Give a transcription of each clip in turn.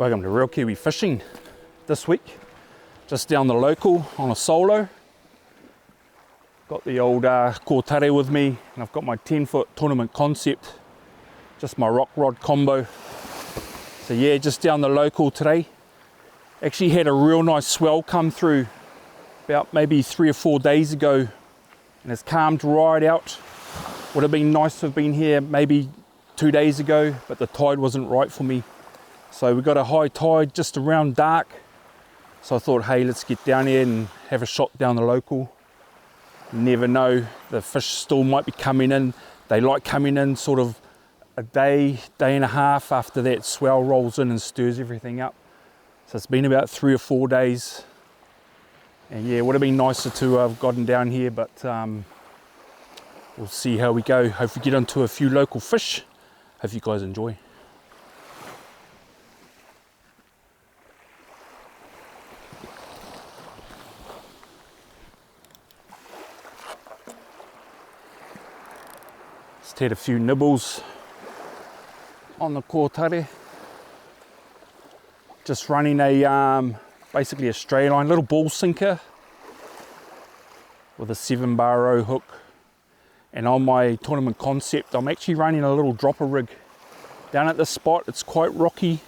Welcome to Real Kiwi Fishing. This week, just down the local on a solo. Got the old Kortare with me, and I've got my 10-foot tournament concept, just my rock rod combo. So yeah, just down the local today. Actually had a real nice swell come through about maybe 3 or 4 days ago, and it's calmed right out. Would have been nice to have been here maybe 2 days ago, but the tide wasn't right for me. So we got a high tide just around dark. So I thought, hey, let's get down here and have a shot down the local. You never know, the fish still might be coming in. They like coming in sort of a day and a half after that swell rolls in and stirs everything up. So it's been about 3 or 4 days. And yeah, it would have been nicer to have gotten down here, but we'll see how we go. Hopefully get onto a few local fish. Hope you guys enjoy. Just had a few nibbles on the Kortare. Just running a basically a straight line, little ball sinker with a 7-bar hook. And on my tournament concept, I'm actually running a little dropper rig down at this spot. It's quite rocky,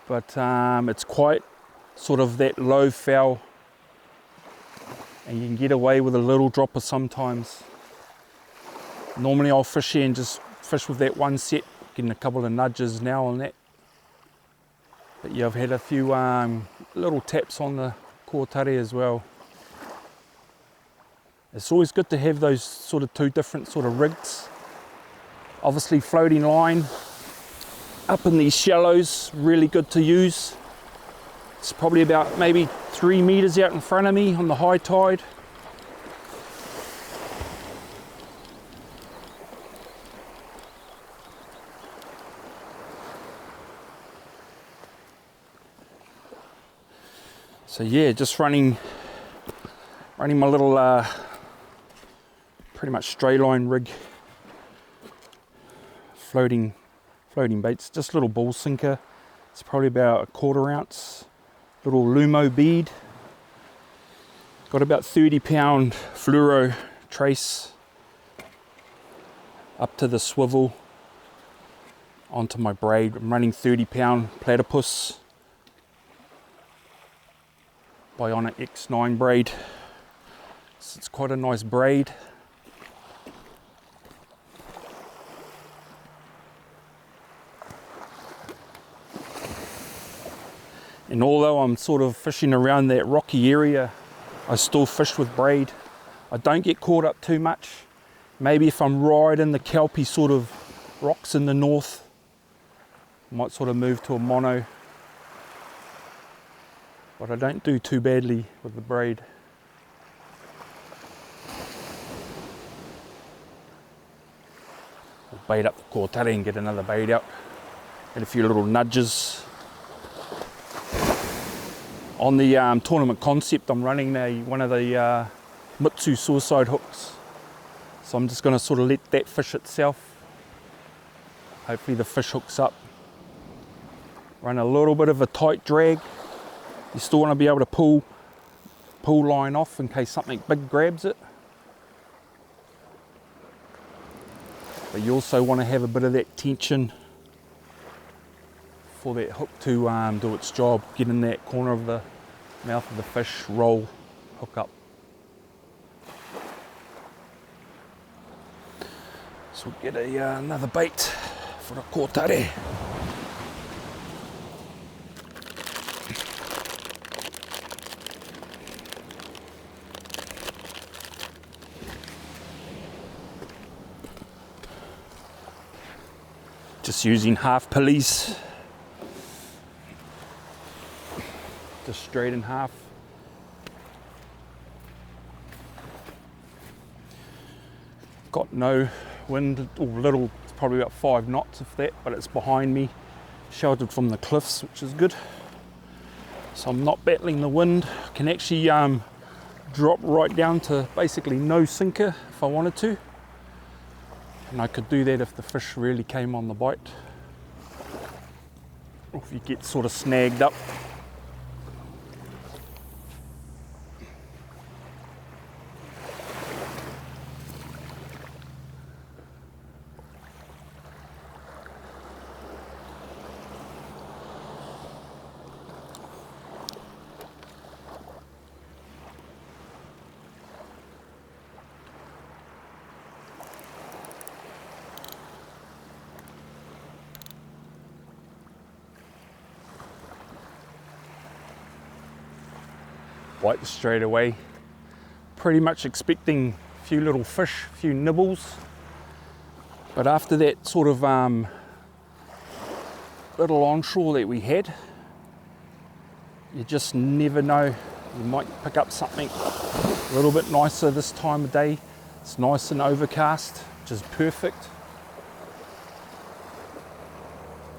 but it's quite sort of that low foul, and you can get away with a little dropper sometimes. Normally I'll fish here and just fish with that one set, getting a couple of nudges now on that. But yeah, I've had a few little taps on the Kortare as well. It's always good to have those sort of two different sort of rigs. Obviously floating line up in these shallows, really good to use. It's probably about maybe 3 meters out in front of me on the high tide. So yeah, just running my little pretty much straight line rig, floating baits, just a little ball sinker. It's probably about 1/4 ounce, little Lumo bead. Got about 30-pound fluoro trace up to the swivel onto my braid. I'm running 30-pound platypus Bionic X9 braid. So it's quite a nice braid. And although I'm sort of fishing around that rocky area, I still fish with braid. I don't get caught up too much. Maybe if I'm right in the kelpy sort of rocks in the north, I might sort of move to a mono. But I don't do too badly with the braid. I'll bait up the Kortare and get another bait out. Get a few little nudges. On the tournament concept, I'm running one of the Mitsu suicide hooks. So I'm just going to sort of let that fish itself. Hopefully the fish hooks up. Run a little bit of a tight drag. You still want to be able to pull line off in case something big grabs it. But you also want to have a bit of that tension for that hook to do its job. Get in that corner of the mouth of the fish, roll, hook up. So we'll get another bait for the Kortare. Just using half pulleys. Just straight in half. Got no wind, or little, it's probably about 5 knots if that, but it's behind me, sheltered from the cliffs, which is good. So I'm not battling the wind. I can actually drop right down to basically no sinker if I wanted to. And I could do that if the fish really came on the bite, or if you get sort of snagged up. Bite straight away, pretty much expecting a few little fish, a few nibbles, but after that sort of little onshore that we had, you just never know, you might pick up something a little bit nicer this time of day. It's nice and overcast, which is perfect.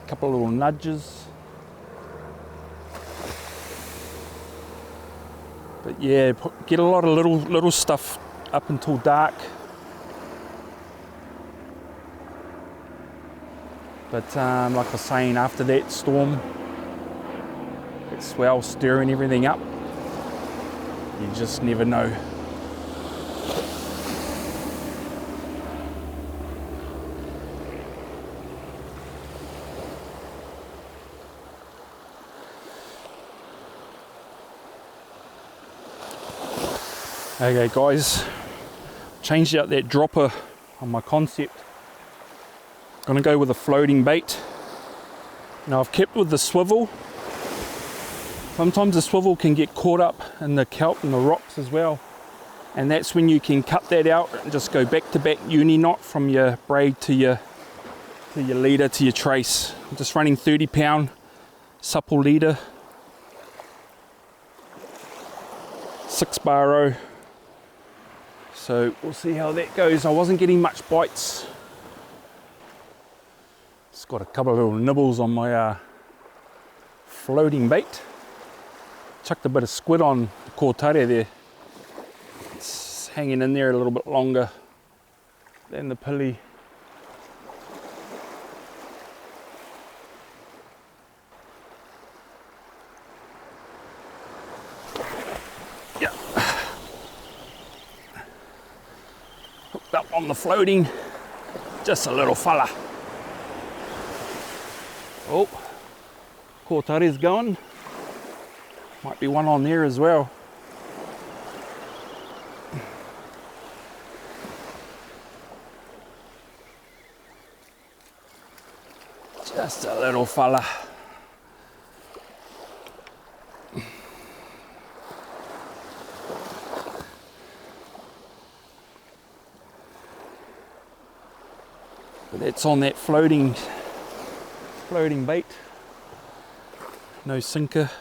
A couple of little nudges. But yeah, get a lot of little stuff up until dark. But like I was saying, after that storm, that swell stirring everything up, you just never know. Okay guys, changed out that dropper on my concept. Gonna go with a floating bait. Now I've kept with the swivel. Sometimes the swivel can get caught up in the kelp and the rocks as well. And that's when you can cut that out and just go back to back uni knot from your braid to your leader to your trace. I'm just running 30-pound supple leader, 6-bar row. So we'll see how that goes. I wasn't getting much bites. It's got a couple of little nibbles on my floating bait. Chucked a bit of squid on the Torbay there. It's hanging in there a little bit longer than the pili. Yeah. Hooked up on the floating, just a little fella. Oh, Torbay going. Might be one on there as well. Just a little fella. But it's on that floating bait. No sinker.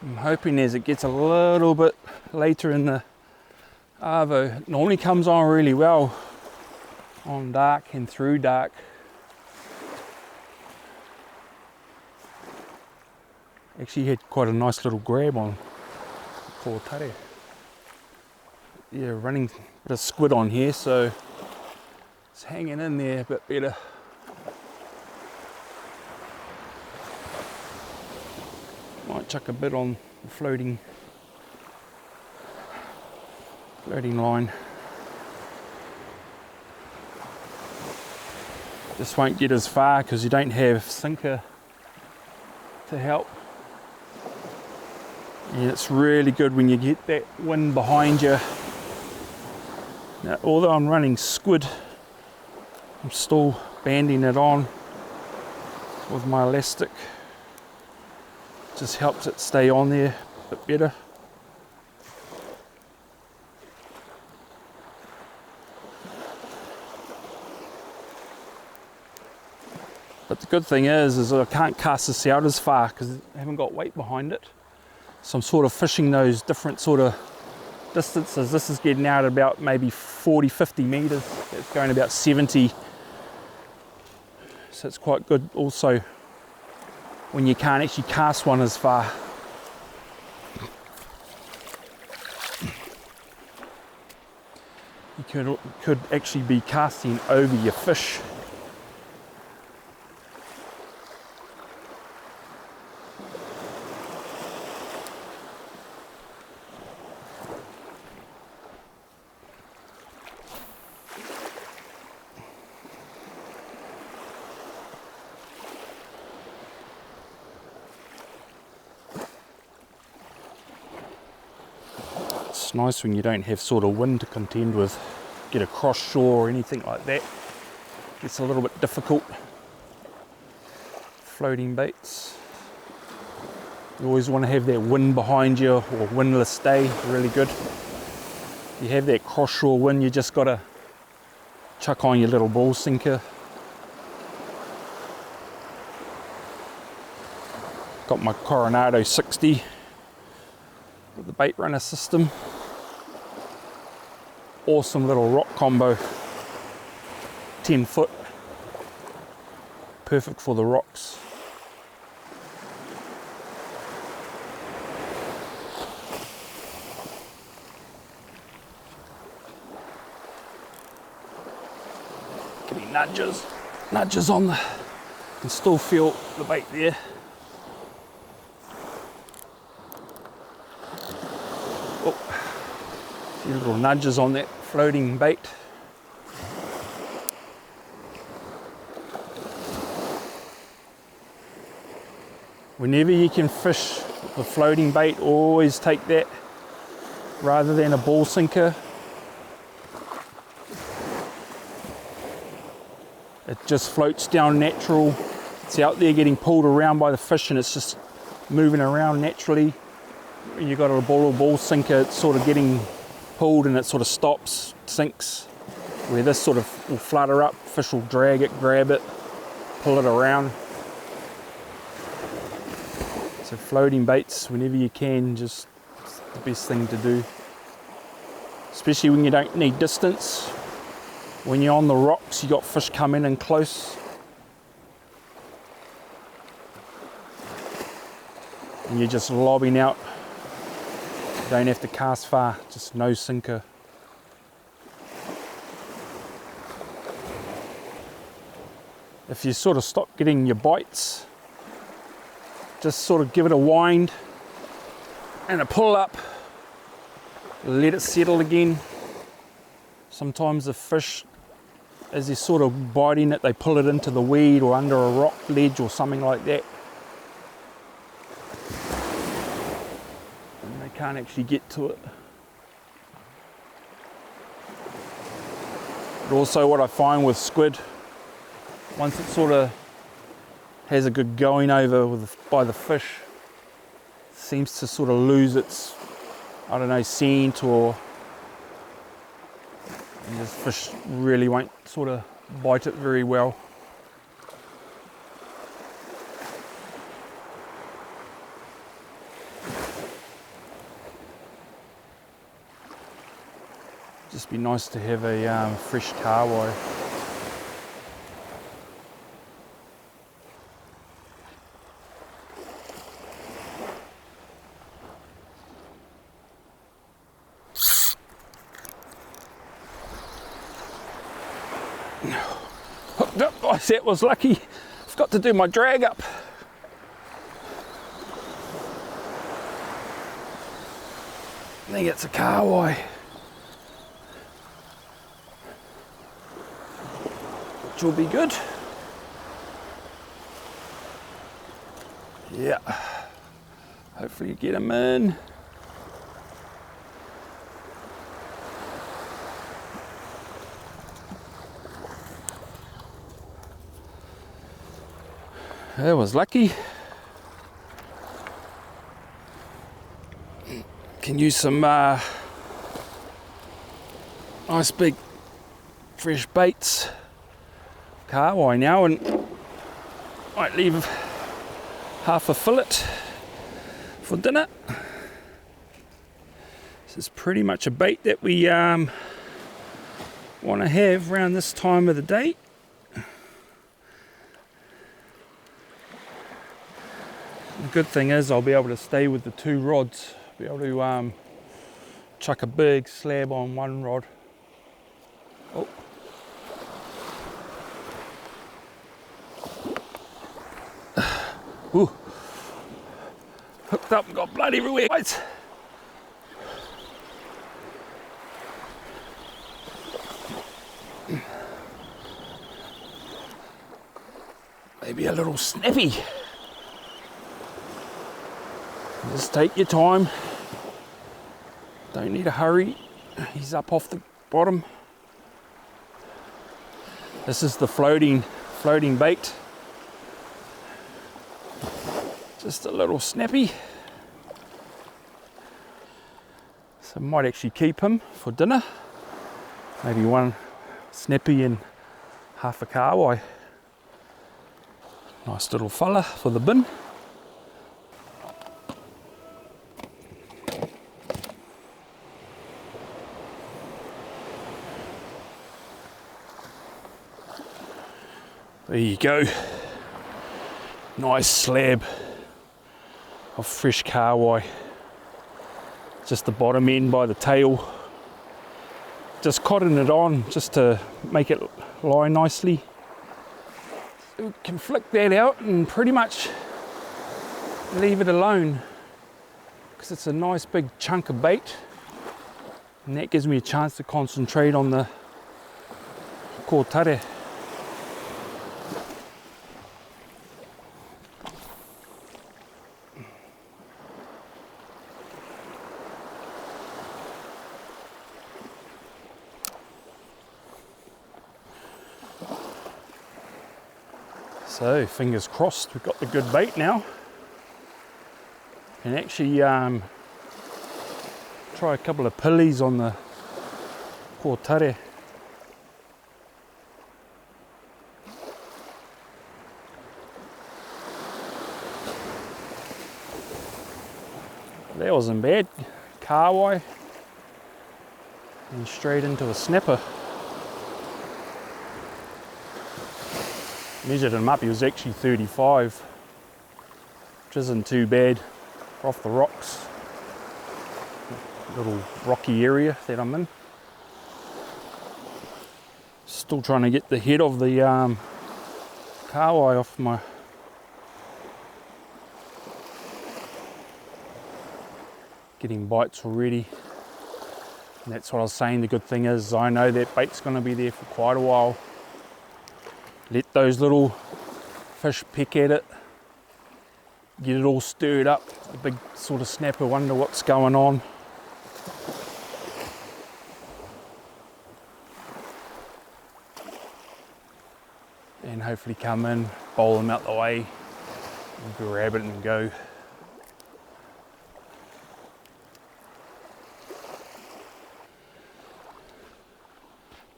I'm hoping as it gets a little bit later in the arvo, it normally comes on really well on dark and through dark. Actually had quite a nice little grab on Torbay. Yeah, running a bit of squid on here, so it's hanging in there a bit better. Might chuck a bit on the floating line. Just won't get as far because you don't have sinker to help. And it's really good when you get that wind behind you. Now, although I'm running squid, I'm still banding it on with my elastic. Just helps it stay on there a bit better. But the good thing is I can't cast this out as far because I haven't got weight behind it. So I'm sort of fishing those different sort of distances. This is getting out at about maybe 40, 50 meters. It's going about 70. So it's quite good also when you can't actually cast one as far. you could actually be casting over your fish. It's nice when you don't have sort of wind to contend with, get across shore or anything like that. Gets a little bit difficult. Floating baits. You always want to have that wind behind you, or windless day, really good. If you have that cross shore wind, you just got to chuck on your little ball sinker. Got my Coronado 60 with the bait runner system. Awesome little rock combo, 10 foot, perfect for the rocks. Give me nudges on the, can still feel the bait there. Few little nudges on that floating bait. Whenever you can fish the floating bait, always take that rather than a ball sinker. It just floats down natural. It's out there getting pulled around by the fish and it's just moving around naturally. When you've got a ball sinker, it's sort of getting pulled and it sort of stops, sinks. Where this sort of will flutter up, fish will drag it, grab it, pull it around. So floating baits, whenever you can, just the best thing to do. Especially when you don't need distance. When you're on the rocks, you got fish coming in close. And you're just lobbing out. You don't have to cast far, just no sinker. If you sort of stop getting your bites, just sort of give it a wind and a pull up, let it settle again. Sometimes the fish, as they're sort of biting it, they pull it into the weed or under a rock ledge or something like that. Can't actually get to it. But also what I find with squid, once it sort of has a good going over by the fish, it seems to sort of lose its, I don't know, scent, or and this fish really won't sort of bite it very well. Just be nice to have a fresh KIWI. Hooked up, guys, that was lucky. Forgot to do my drag up. I think it's a KIWI. Which will be good. Yeah. Hopefully you get them in. That was lucky. Can use some nice big fresh baits. KIWI now, and might leave half a fillet for dinner. This is pretty much a bait that we want to have around this time of the day. The good thing is I'll be able to stay with the two rods, be able to chuck a big slab on one rod Oh. Ooh. Hooked up and got blood everywhere. Wait. Maybe a little snappy. Just take your time. Don't need a hurry. He's up off the bottom. This is the floating bait. Just a little snappy. So I might actually keep him for dinner. Maybe one snappy and half a KIWI. Nice little fella for the bin. There you go. Nice slab of fresh KIWI. Just the bottom end by the tail. Just cotton it on just to make it lie nicely. We can flick that out and pretty much leave it alone because it's a nice big chunk of bait, and that gives me a chance to concentrate on the kōtare. So fingers crossed we've got the good bait now, and actually try a couple of pillies on the kōtare. That wasn't bad. KIWI and straight into a snapper. Measured him up, he was actually 35, which isn't too bad off the rocks. Little rocky area that I'm in. Still trying to get the head of the KIWI off my getting bites already. And that's what I was saying, the good thing is I know that bait's going to be there for quite a while. Let those little fish peck at it, get it all stirred up, the big sort of snapper wonder what's going on. And hopefully come in, bowl them out the way, and grab it and go.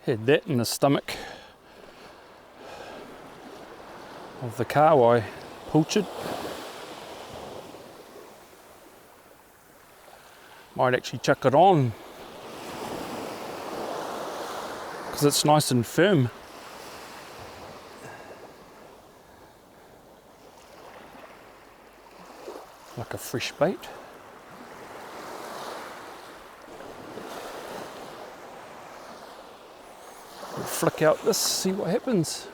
Had that in the stomach of the KIWI pilchard. Might actually chuck it on because it's nice and firm. Like a fresh bait. We'll flick out this, see what happens.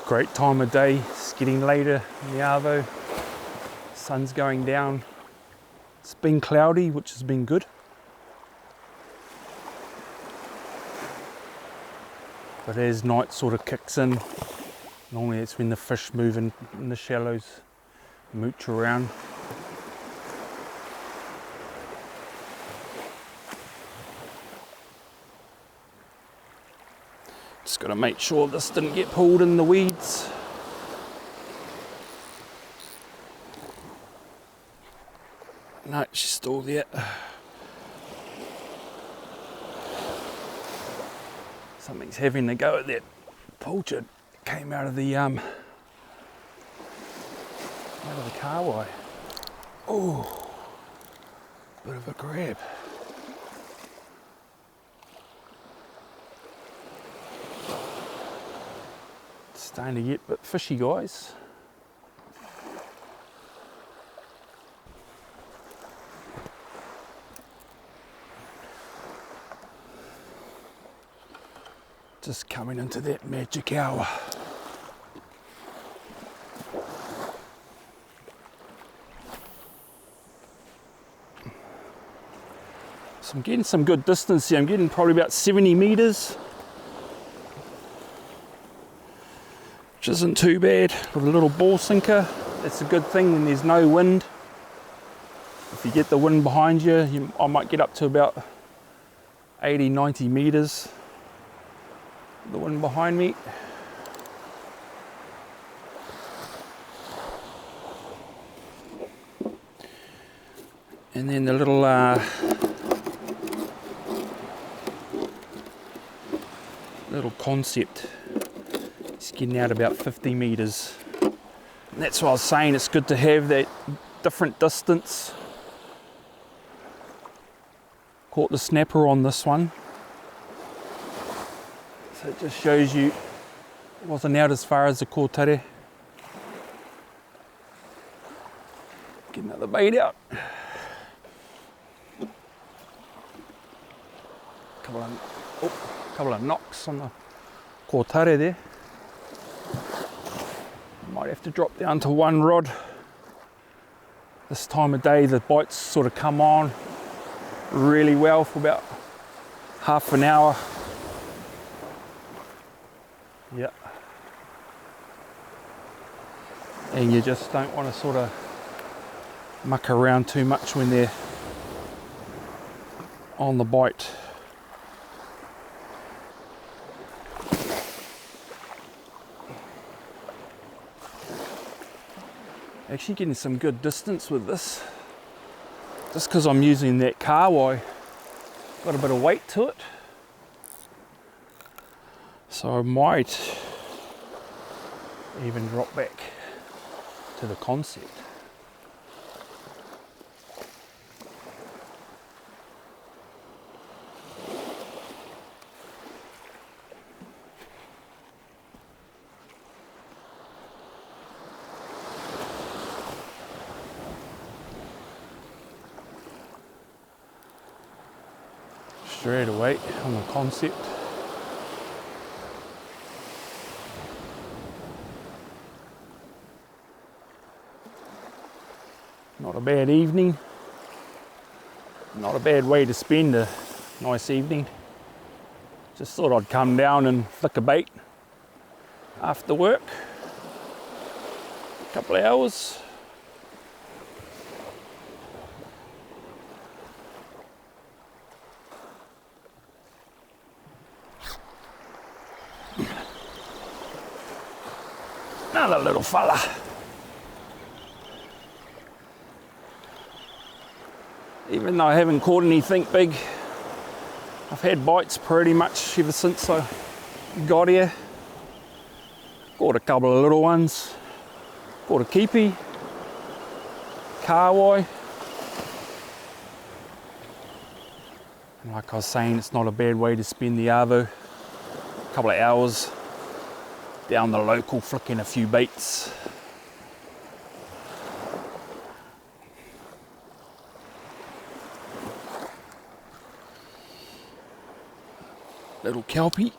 Great time of day, it's getting later in the arvo, sun's going down. It's been cloudy, which has been good. But as night sort of kicks in, normally it's when the fish move in the shallows, mooch around. Just got to make sure this didn't get pulled in the weeds. No, she's still there. Something's having to go at that pilchard came out of the KIWI. Oh, bit of a grab. It's starting to get a bit fishy, guys. Just coming into that magic hour. So I'm getting some good distance here. I'm getting probably about 70 meters, which isn't too bad with a little ball sinker. That's a good thing when there's no wind. If you get the wind behind you, I might get up to about 80, 90 meters. The wind behind me. And then the little concept is getting out about 50 meters. And that's what I was saying, it's good to have that different distance. Caught the snapper on this one. So it just shows you it wasn't out as far as the kōtare. Get another bait out. Couple of knocks on the kōtare there. Might have to drop down to one rod. This time of day the bites sort of come on really well for about half an hour. Yeah. And you just don't want to sort of muck around too much when they're on the bite. Actually getting some good distance with this. Just because I'm using that KIWI, got a bit of weight to it. So I might even drop back to the concept. Straight away on the concept. Not a bad evening. Not a bad way to spend a nice evening. Just thought I'd come down and flick a bait after work. A couple of hours. Another little fella. Even though I haven't caught anything big, I've had bites pretty much ever since I got here. Caught a couple of little ones. Caught a KIWI, KIWI. And like I was saying, it's not a bad way to spend the arvo. A couple of hours down the local, flicking a few baits. Little kelpie.